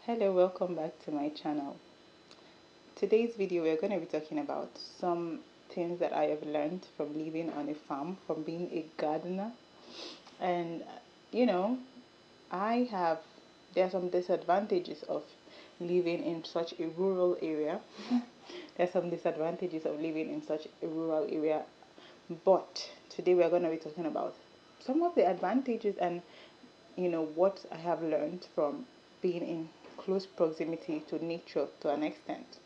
Hello, welcome back to my channel. Today's video we're going to be talking about some things that I have learned from living on a farm, from being a gardener. And you know, I have there are some disadvantages of living in such a rural area. There's some disadvantages of living in such a rural area, but today we're going to be talking about some of the advantages and what I have learned from being in close proximity to nature to an extent.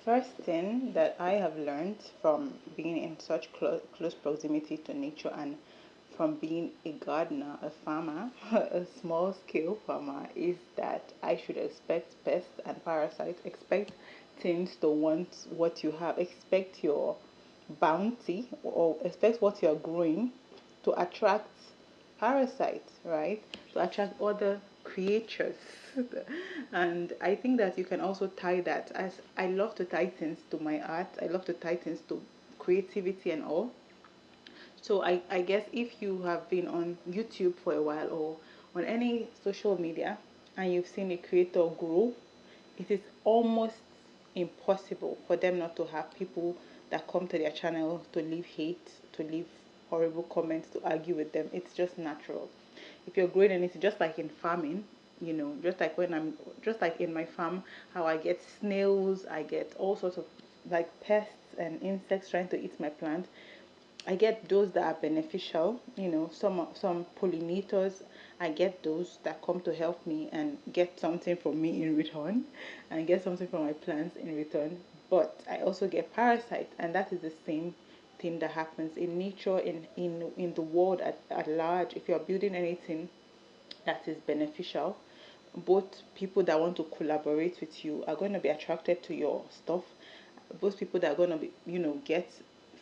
First thing that I have learned from being in such close proximity to nature and from being a gardener, a farmer, a small scale farmer, is that I should expect pests and parasites, expect things to want what you have, expect your bounty or expect what you're growing to attract parasites, right? To attract other creatures. And I think that you can also tie that, as I love to tie things to my art, I love to tie things to creativity and all. So I guess if you have been on YouTube for a while or on any social media and you've seen a creator grow, it is almost impossible for them not to have people that come to their channel to leave hate, to leave horrible comments, to argue with them. It's just natural. If you're growing anything, just like in farming, just like in my farm, how I get snails, I get all sorts of like pests and insects trying to eat my plant. I get those that are beneficial, some pollinators. I get those that come to help me and get something from me in return, and get something from my plants in return. But I also get parasites, and that is the same thing that happens in nature, in the world at large. If you're building anything that is beneficial, both people that want to collaborate with you are going to be attracted to your stuff. Both people that are going to be, get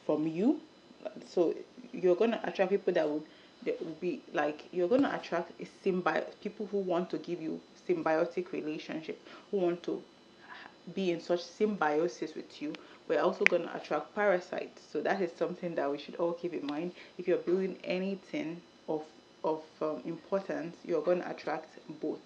from you. So you're going to attract people that will be like, you're going to attract a people who want to give you symbiotic relationship, who want to be in such symbiosis with you. We're also going to attract parasites. So that is something that we should all keep in mind. If you're building anything of importance, you're going to attract both.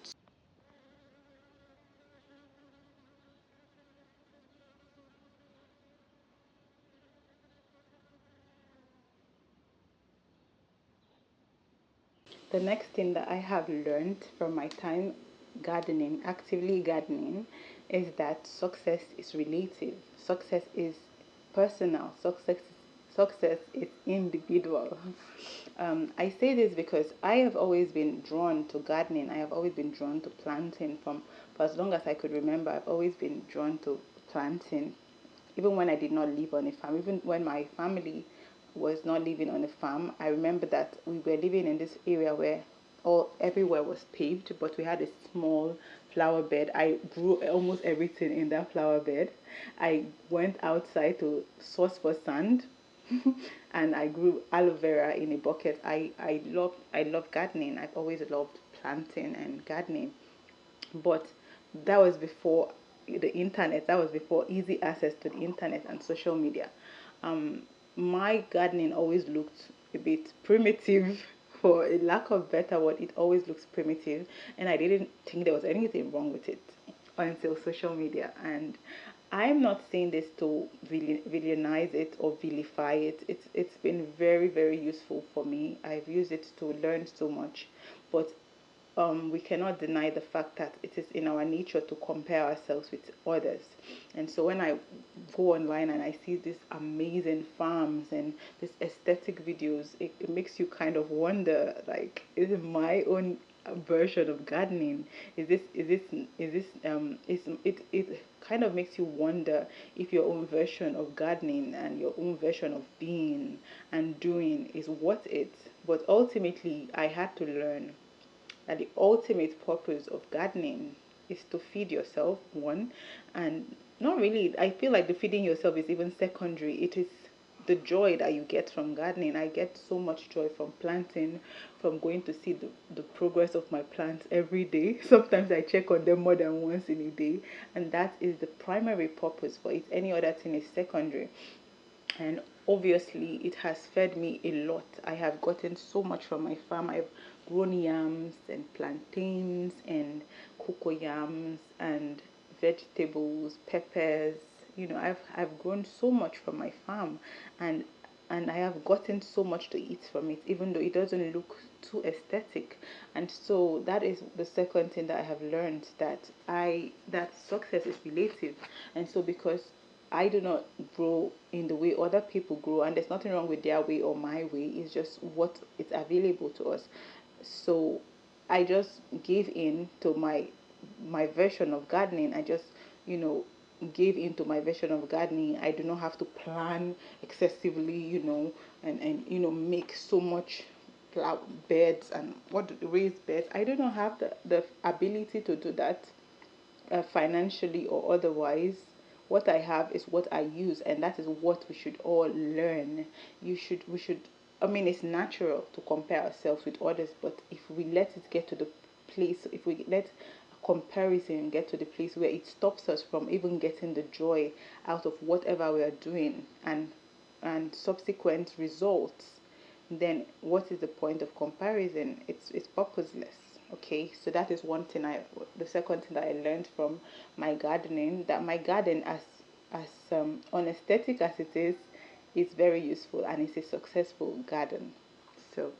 The next thing that I have learned from my time gardening, actively gardening, is that success is relative. Success is personal. Success is individual. I say this because I have always been drawn to gardening. I have always been drawn to planting for as long as I could remember. I've always been drawn to planting, even when I did not live on a farm, even when my family was not living on a farm. I remember that we were living in this area where all everywhere was paved, but we had a small flower bed. I grew almost everything in that flower bed. I went outside to source for sand and I grew aloe vera in a bucket. I love gardening. I've always loved planting and gardening. But that was before the internet. That was before easy access to the internet and social media. um my gardening always looked a bit primitive for a lack of better word. It always looks primitive, and I didn't think there was anything wrong with it until social media. And I'm not saying this to villainize it or vilify it. It's been very, very useful for me. I've used it to learn so much. But we cannot deny the fact that it is in our nature to compare ourselves with others. And so when I go online and I see these amazing farms and these aesthetic videos, it makes you kind of wonder, like, is it my own version of gardening? It kind of makes you wonder if your own version of gardening and your own version of being and doing is worth it. But ultimately, I had to learn that the ultimate purpose of gardening is to feed yourself, one, and not really, I feel like the feeding yourself is even secondary. It is the joy that you get from gardening. I get so much joy from planting, from going to see the progress of my plants every day. Sometimes I check on them more than once in a day, and that is the primary purpose for it. Any other thing is secondary. And obviously it has fed me a lot. I have gotten so much from my farm. I've grown yams and plantains and cocoyams and vegetables, peppers. I've grown so much from my farm, and I have gotten so much to eat from it, even though it doesn't look too aesthetic. And so that is the second thing that I have learned, that success is relative. And so because I do not grow in the way other people grow, and there's nothing wrong with their way or my way. It's just what is available to us. So I just gave in to my version of gardening. I just, you know, gave into my version of gardening. I do not have to plan excessively, make so much flower beds and raised beds. I do not have the ability to do that, financially or otherwise. What I have is what I use, and that is what we should all learn. We should, I mean, it's natural to compare ourselves with others, but if we let it get to the place, if we let comparison get to the place where it stops us from even getting the joy out of whatever we are doing, and subsequent results, then what is the point of comparison? It's purposeless. Okay, so that is one thing. The second thing that I learned from my gardening, that my garden, as unaesthetic as it is very useful, and it's a successful garden. So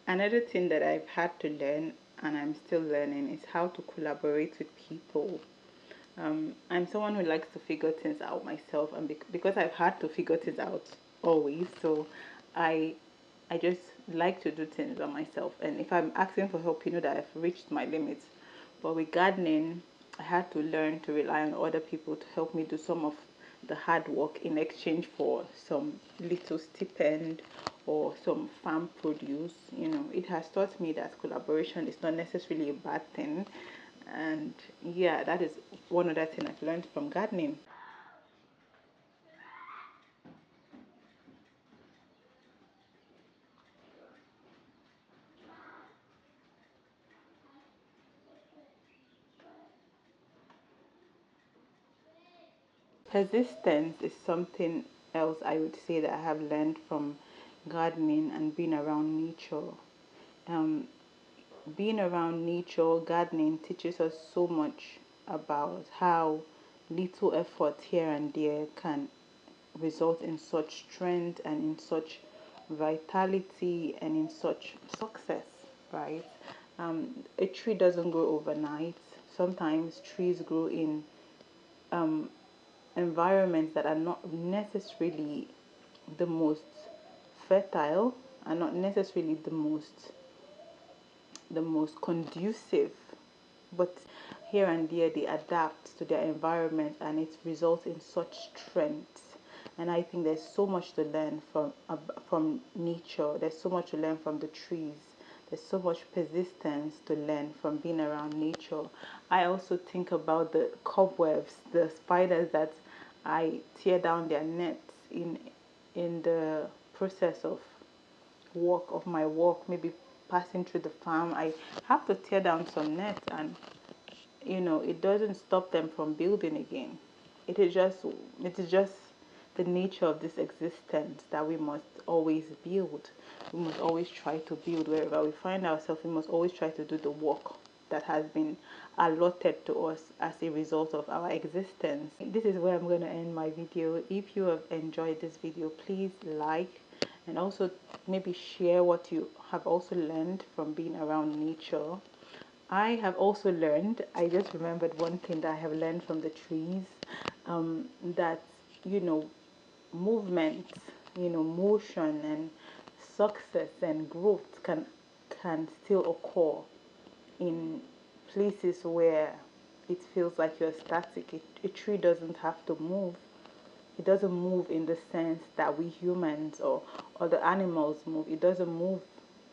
another thing that I've had to learn, and I'm still learning, is how to collaborate with people. I'm someone who likes to figure things out myself, and because I've had to figure things out always, so I I just like to do things by myself. And if I'm asking for help, that I've reached my limits. But with gardening, I had to learn to rely on other people to help me do some of the hard work in exchange for some little stipend or some farm produce. It has taught me that collaboration is not necessarily a bad thing. And yeah, that is one other thing I've learned from gardening. Persistence is something else I would say that I have learned from gardening and being around nature. Um, Being around nature, gardening teaches us so much about how little effort here and there can result in such strength and in such vitality and in such success, right? A tree doesn't grow overnight. Sometimes trees grow in environments that are not necessarily the most fertile, are not necessarily the most conducive, but here and there they adapt to their environment, and it results in such strength. And I think there's so much to learn from nature. There's so much to learn from the trees. There's so much persistence to learn from being around nature. I also think about the cobwebs, the spiders that I tear down their nets in the process of my walk, maybe passing through the farm. I have to tear down some nets, and it doesn't stop them from building again. It is just the nature of this existence that we must always build. We must always try to build wherever we find ourselves. We must always try to do the work that has been allotted to us as a result of our existence. This is where I'm going to end my video. If you have enjoyed this video, please like, and also maybe share what you have also learned from being around nature. I have also learned, I just remembered one thing that I have learned from the trees, that, you know, movement, motion and success and growth can still occur in places where it feels like you're static. A tree doesn't have to move. It doesn't move in the sense that we humans or the animals move. It doesn't move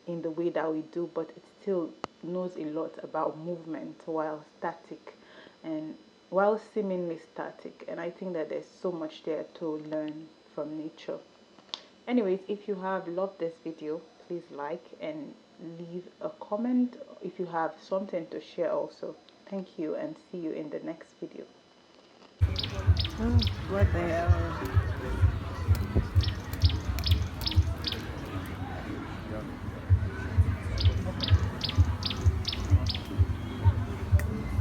in the way that we do, but it still knows a lot about movement while static. and while seemingly static. And I think that there's so much there to learn from nature. Anyways, if you have loved this video, please like and leave a comment if you have something to share also. Thank you and see you in the next video. What the hell?